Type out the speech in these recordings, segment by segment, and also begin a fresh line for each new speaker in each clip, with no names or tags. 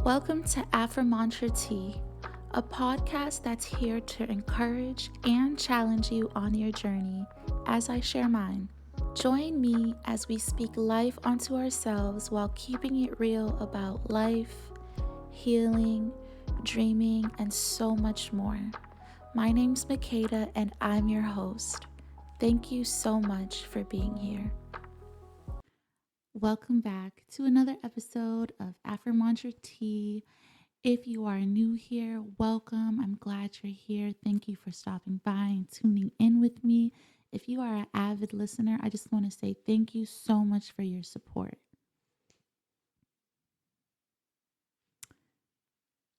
Welcome to Affirmantra Tea, a podcast that's here to encourage and challenge you on your journey as I share mine. Join me as we speak life onto ourselves while keeping it real about life, healing, dreaming, and so much more. My name's Makeda and I'm your host. Thank you so much for being here. Welcome back to another episode of Affirmantra Tea. If you are new here, welcome. I'm glad you're here. Thank you for stopping by and tuning in with me. If you are an avid listener, I just want to say thank you so much for your support.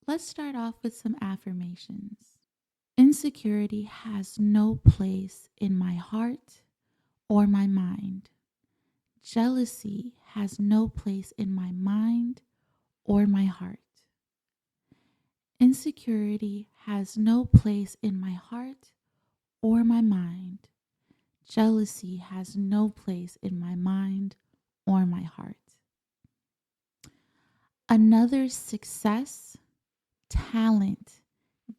Let's start off with some affirmations. Insecurity has no place in my heart or my mind. Jealousy has no place in my mind or my heart. Insecurity has no place in my heart or my mind. Jealousy has no place in my mind or my heart. Another success, talent,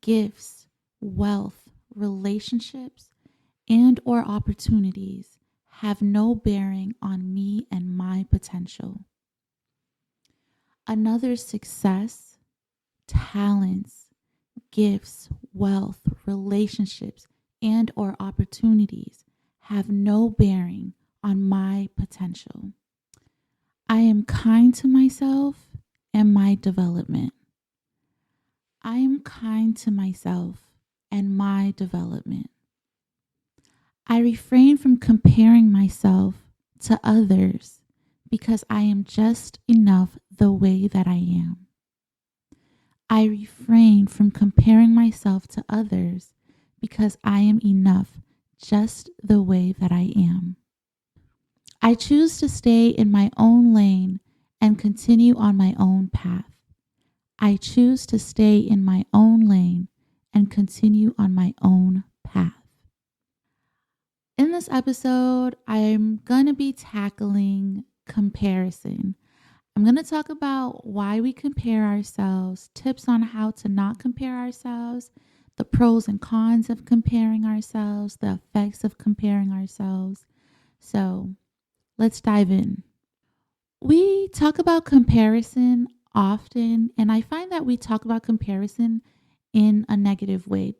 gifts, wealth, relationships, and or opportunities have no bearing on me and my potential. Another success, talents, gifts, wealth, relationships, and or opportunities have no bearing on my potential. I am kind to myself and my development. I am kind to myself and my development. I refrain from comparing myself to others because I am just enough the way that I am. I refrain from comparing myself to others because I am enough just the way that I am. I choose to stay in my own lane and continue on my own path. I choose to stay in my own lane and continue on my own path. In this episode, I'm going to be tackling comparison. I'm going to talk about why we compare ourselves, tips on how to not compare ourselves, the pros and cons of comparing ourselves, the effects of comparing ourselves. So let's dive in. We talk about comparison often, and I find that we talk about comparison in a negative way.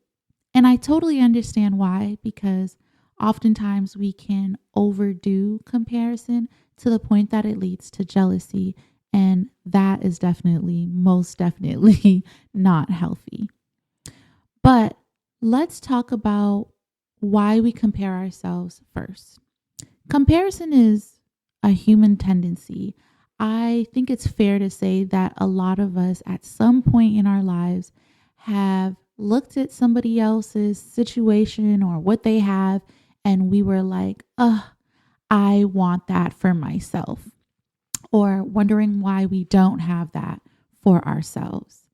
And I totally understand why, because oftentimes we can overdo comparison to the point that it leads to jealousy. And that is most definitely not healthy. But let's talk about why we compare ourselves first. Comparison is a human tendency. I think it's fair to say that a lot of us at some point in our lives have looked at somebody else's situation or what they have, and we were like, I want that for myself. Or wondering why we don't have that for ourselves.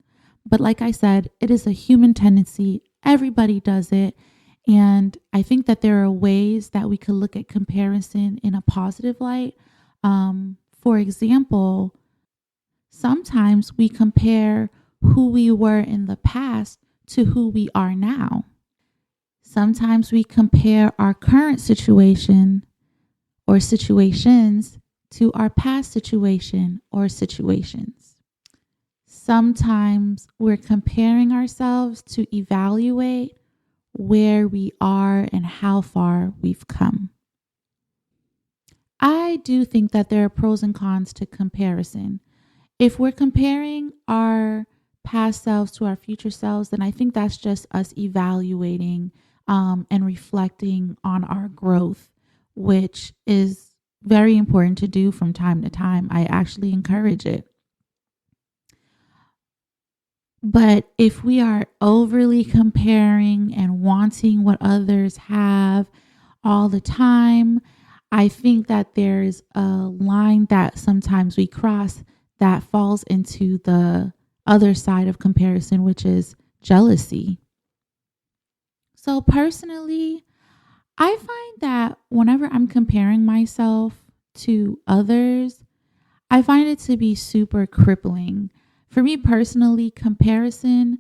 But like I said, it is a human tendency. Everybody does it. And I think that there are ways that we could look at comparison in a positive light. For example, sometimes we compare who we were in the past to who we are now. Sometimes we compare our current situation or situations to our past situation or situations. Sometimes we're comparing ourselves to evaluate where we are and how far we've come. I do think that there are pros and cons to comparison. If we're comparing our past selves to our future selves, then I think that's just us evaluating and reflecting on our growth, which is very important to do from time to time. I actually encourage it. But if we are overly comparing and wanting what others have all the time, I think that there's a line that sometimes we cross that falls into the other side of comparison, which is jealousy. So personally, I find that whenever I'm comparing myself to others, I find it to be super crippling For me personally, comparison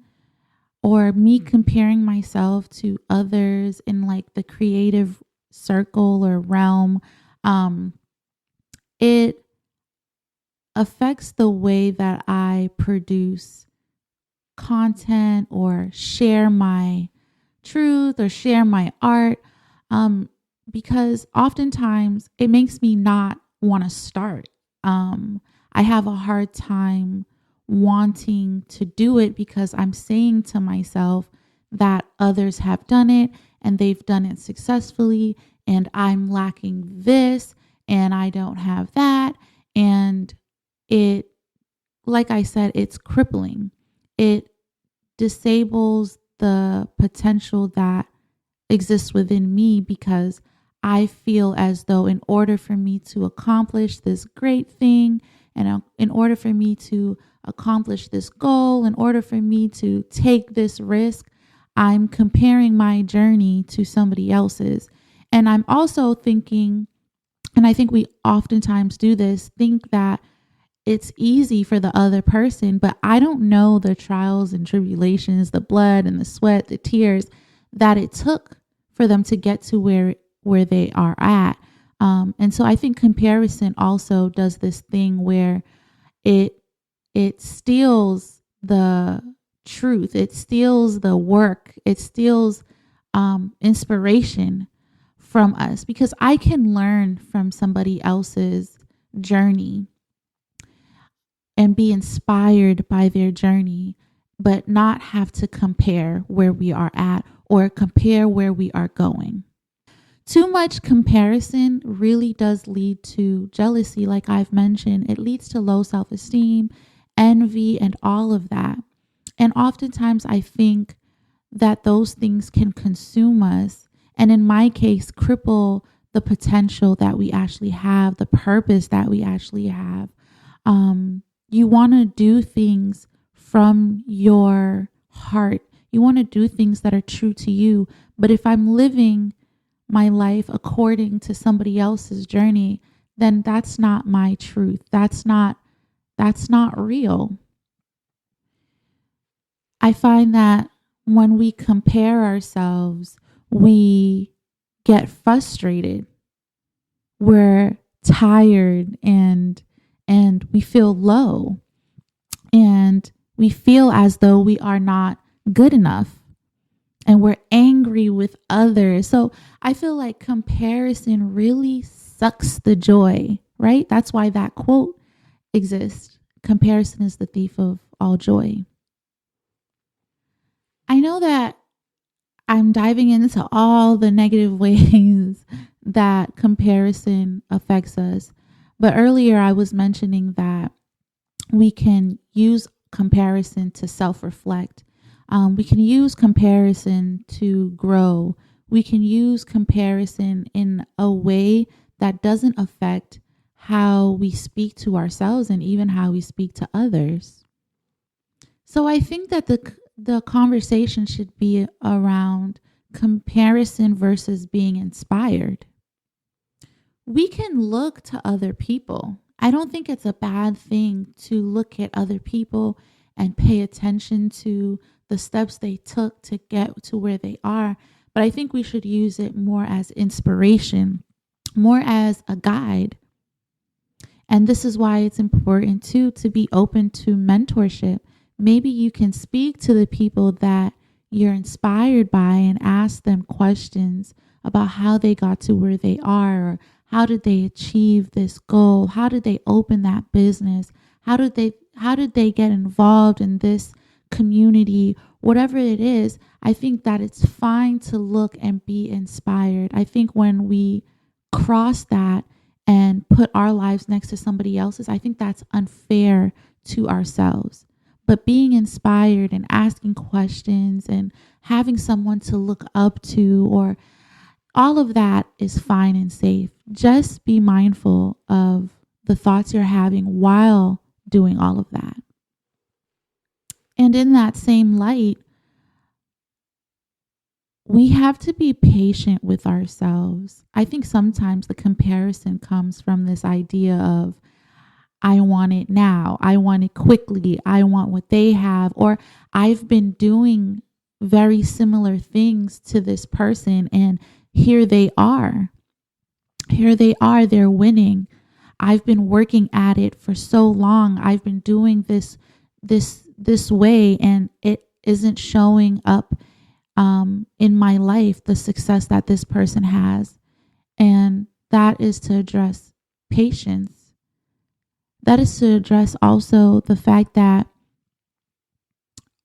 or me comparing myself to others in like the creative circle or realm, um, it affects the way that I produce content or share my truth or share my art, um, because oftentimes it makes me not want to start. I have a hard time wanting to do it because I'm saying to myself that others have done it and they've done it successfully, and I'm lacking this and I don't have that. And it, like I said, it's crippling. It disables the potential that exists within me because I feel as though in order for me to accomplish this great thing, and in order for me to accomplish this goal, in order for me to take this risk, I'm comparing my journey to somebody else's. And I'm also thinking, and I think we oftentimes do this, think that it's easy for the other person, but I don't know the trials and tribulations, the blood and the sweat, the tears that it took for them to get to where they are at. And so I think comparison also does this thing where it it steals the truth, it steals the work, it steals inspiration from us, because I can learn from somebody else's journey and be inspired by their journey, but not have to compare where we are at or compare where we are going. Too much comparison really does lead to jealousy, like I've mentioned. It leads to low self esteem, envy, and all of that. And oftentimes I think that those things can consume us. And in my case, cripple the potential that we actually have, the purpose that we actually have. You want to do things from your heart. You want to do things that are true to you. But if I'm living my life according to somebody else's journey, then that's not my truth. That's not real. I find that when we compare ourselves, we get frustrated. We're tired and we feel low, and we feel as though we are not good enough, and we're angry with others. So I feel like comparison really sucks the joy, right? That's why that quote exists. Comparison is the thief of all joy. I know that I'm diving into all the negative ways that comparison affects us. But earlier I was mentioning that we can use comparison to self-reflect. We can use comparison to grow. We can use comparison in a way that doesn't affect how we speak to ourselves and even how we speak to others. So I think that the conversation should be around comparison versus being inspired. We can look to other people. I don't think it's a bad thing to look at other people and pay attention to the steps they took to get to where they are. But I think we should use it more as inspiration, more as a guide. And this is why it's important too to be open to mentorship. Maybe you can speak to the people that you're inspired by and ask them questions about how they got to where they are, or how did they achieve this goal? How did they open that business? How did they get involved in this community? Whatever it is, I think that it's fine to look and be inspired. I think when we cross that and put our lives next to somebody else's, I think that's unfair to ourselves. But being inspired and asking questions and having someone to look up to, or all of that, is fine and safe. Just be mindful of the thoughts you're having while doing all of that. And in that same light, we have to be patient with ourselves. I think sometimes the comparison comes from this idea of, I want it now. I want it quickly. I want what they have. Or I've been doing very similar things to this person, and here they are. Here they are. They're winning. I've been working at it for so long. I've been doing this way, and it isn't showing up in my life, the success that this person has. And that is to address patience. That is to address also the fact that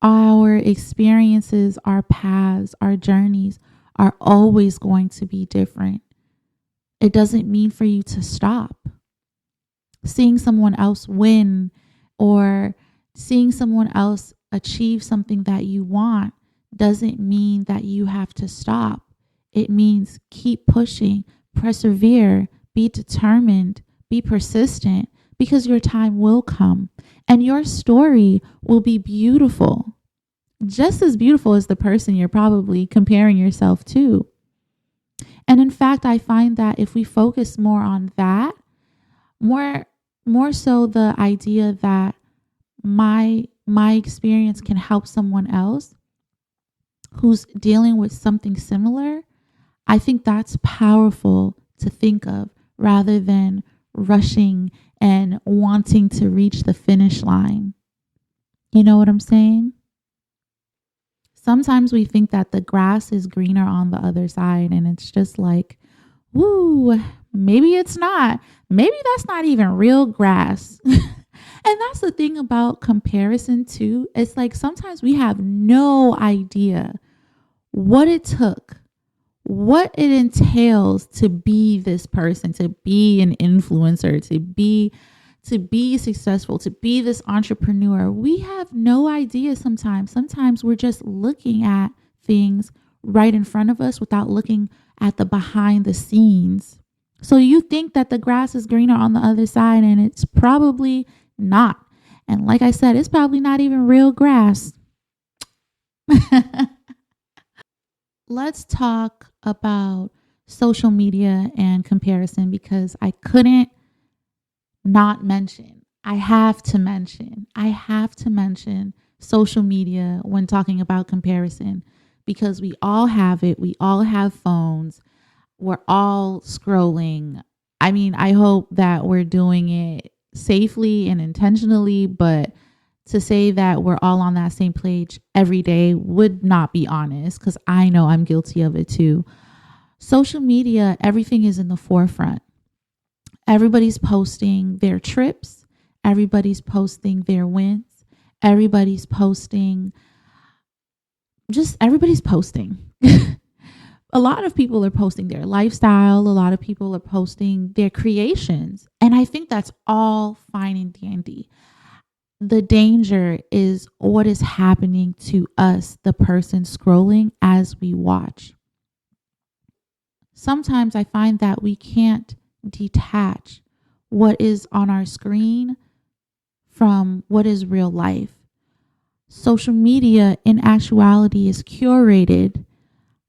our experiences, our paths, our journeys are always going to be different. It doesn't mean for you to stop. Seeing someone else win or seeing someone else achieve something that you want doesn't mean that you have to stop. It means keep pushing, persevere, be determined, be persistent, because your time will come and your story will be beautiful, just as beautiful as the person you're probably comparing yourself to. And in fact, I find that if we focus more on that, more so the idea that my experience can help someone else who's dealing with something similar, I think that's powerful to think of rather than rushing and wanting to reach the finish line. You know what I'm saying? Sometimes we think that the grass is greener on the other side, and it's just like, woo, maybe it's not. Maybe that's not even real grass. And that's the thing about comparison too. It's like sometimes we have no idea what it took, what it entails to be this person, to be an influencer, to be successful, to be this entrepreneur. We have no idea sometimes. Sometimes we're just looking at things right in front of us without looking at the behind the scenes. So you think that the grass is greener on the other side, and it's probably not. And like I said, it's probably not even real grass. Let's talk about social media and comparison, because I couldn't not mention. I have to mention social media when talking about comparison, because we all have it. We all have phones. We're all scrolling. I mean, I hope that we're doing it safely and intentionally, but to say that we're all on that same page every day would not be honest, because I know I'm guilty of it too. Social media, everything is in the forefront. Everybody's posting their trips. Everybody's posting their wins. Everybody's posting. Everybody's posting. A lot of people are posting their lifestyle. A lot of people are posting their creations. And I think that's all fine and dandy. The danger is what is happening to us, the person scrolling, as we watch. Sometimes I find that we can't detach what is on our screen from what is real life. Social media, in actuality, is curated.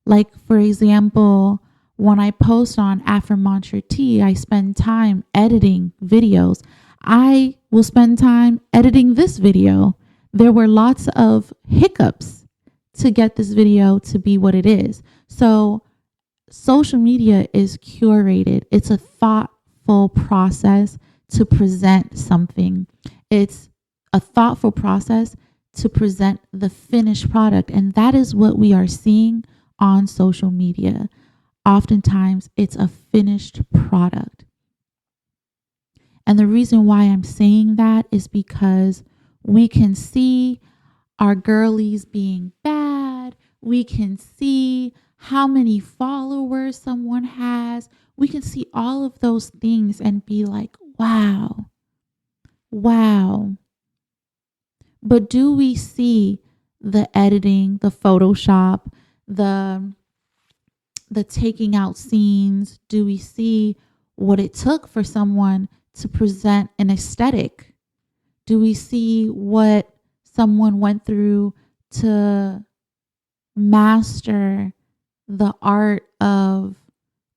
Like, for example, when I post on Affirmantra T, I spend time editing videos. I will spend time editing this video. There were lots of hiccups to get this video to be what it is. So social media is curated. It's a thoughtful process to present something. It's a thoughtful process to present the finished product. And that is what we are seeing on social media. Oftentimes, it's a finished product. And the reason why I'm saying that is because we can see our girlies being bad. We can see how many followers someone has. We can see all of those things and be like, wow. But do we see the editing, the Photoshop, the taking out scenes? Do we see what it took for someone to present an aesthetic? Do we see what someone went through to master the art of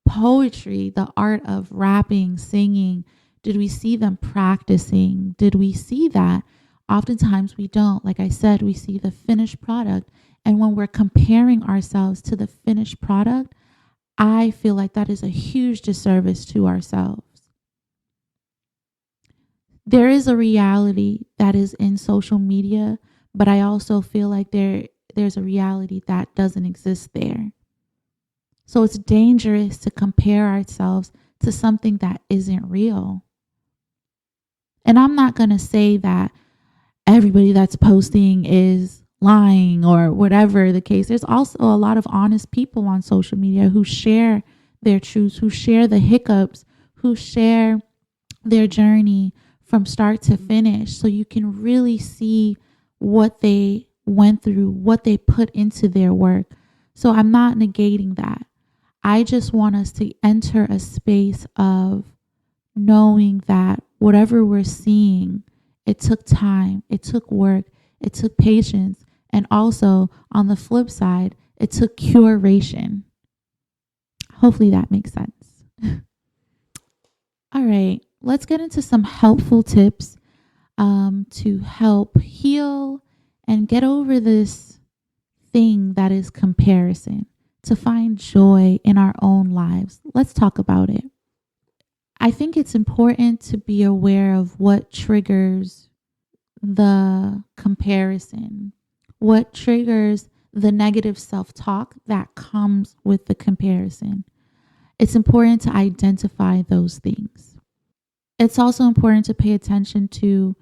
poetry, the art of rapping, singing? Did we see them practicing? Did we see that? Oftentimes we don't. Like I said, we see the finished product. And when we're comparing ourselves to the finished product, I feel like that is a huge disservice to ourselves. There is a reality that is in social media, but I also feel like there's a reality that doesn't exist there. So it's dangerous to compare ourselves to something that isn't real. And I'm not going to say that everybody that's posting is lying or whatever the case. There's also a lot of honest people on social media who share their truths, who share the hiccups, who share their journey from start to finish. So you can really see what they went through, what they put into their work. So I'm not negating that. I just want us to enter a space of knowing that whatever we're seeing, it took time, it took work, it took patience, and also on the flip side, it took curation. Hopefully that makes sense. All right, let's get into some helpful tips to help heal and get over this thing that is comparison, to find joy in our own lives. Let's talk about it. I think it's important to be aware of what triggers the comparison, what triggers the negative self-talk that comes with the comparison. It's important to identify those things. It's also important to pay attention to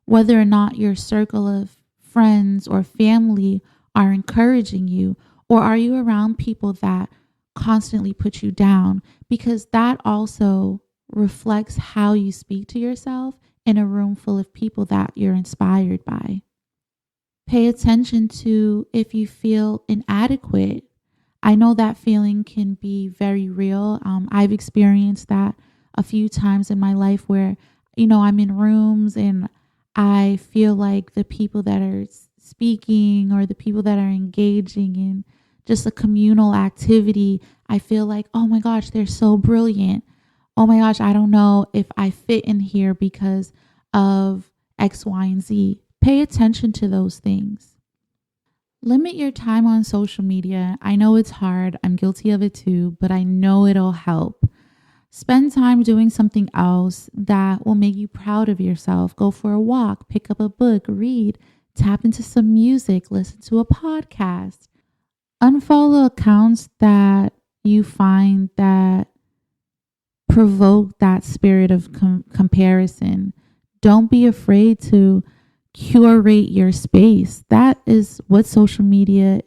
whether or not your circle of friends or family are encouraging you, or are you around people that constantly put you down? Because that also reflects how you speak to yourself in a room full of people that you're inspired by. Pay attention to if you feel inadequate. I know that feeling can be very real. I've experienced that a few times in my life where, I'm in rooms and I feel like the people that are speaking or the people that are engaging in just a communal activity, I feel like, oh my gosh, they're so brilliant. Oh my gosh, I don't know if I fit in here because of X, Y, and Z. Pay attention to those things. Limit your time on social media. I know it's hard. I'm guilty of it too, but I know it'll help. Spend time doing something else that will make you proud of yourself. Go for a walk, pick up a book, read, tap into some music, listen to a podcast. Unfollow accounts that you find that provoke that spirit of comparison. Don't be afraid to curate your space. That is what social media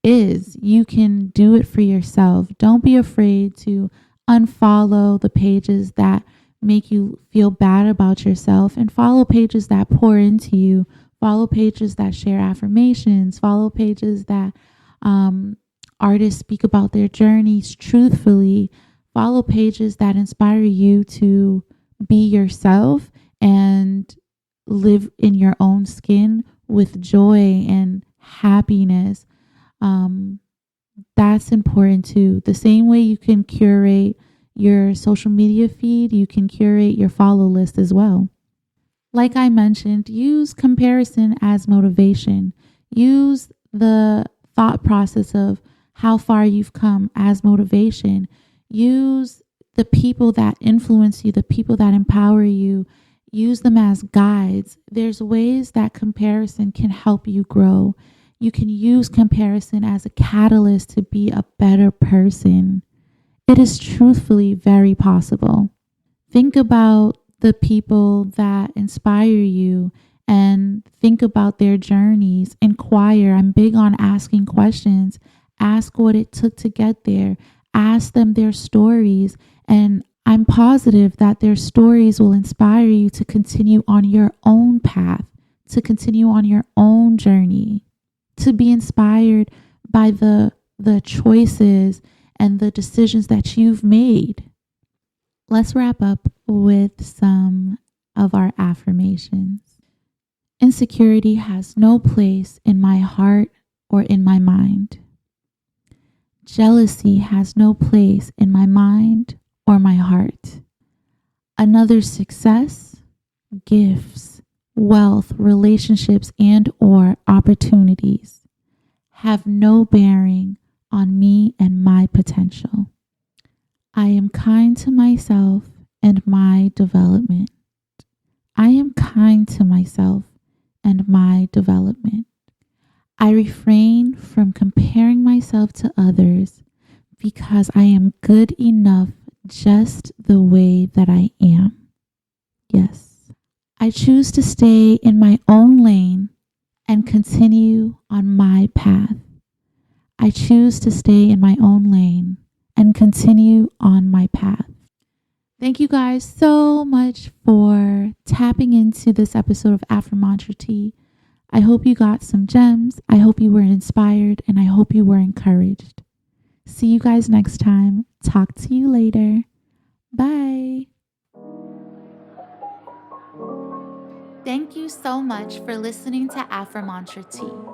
is. You can do it for yourself. Don't be afraid to unfollow the pages that make you feel bad about yourself and follow pages that pour into you. Follow pages that share affirmations. Follow pages that artists speak about their journeys truthfully. Follow pages that inspire you to be yourself and live in your own skin with joy and happiness. That's important too. The same way you can curate your social media feed, you can curate your follow list as well. Like I mentioned, use comparison as motivation. Use the thought process of how far you've come as motivation. Use the people that influence you, the people that empower you. Use them as guides. There's ways that comparison can help you grow. You can use comparison as a catalyst to be a better person. It is truthfully very possible. Think about the people that inspire you and think about their journeys. Inquire. I'm big on asking questions. Ask what it took to get there. Ask them their stories. And I'm positive that their stories will inspire you to continue on your own path, to continue on your own journey, to be inspired by the choices and the decisions that you've made. Let's wrap up with some of our affirmations. Insecurity has no place in my heart or in my mind. Jealousy has no place in my mind or my heart. Another success, gifts, wealth, relationships, and or opportunities have no bearing on me and my potential. I am kind to myself and my development. I am kind to myself and my development. I refrain from comparing myself to others because I am good enough just the way that I am. Yes. I choose to stay in my own lane and continue on my path. I choose to stay in my own lane and continue on my path. Thank you guys so much for tapping into this episode of Affirmantra Tea. I hope you got some gems. I hope you were inspired, and I hope you were encouraged. See you guys next time. Talk to you later. Bye. Thank you so much for listening to Affirmantra Tea.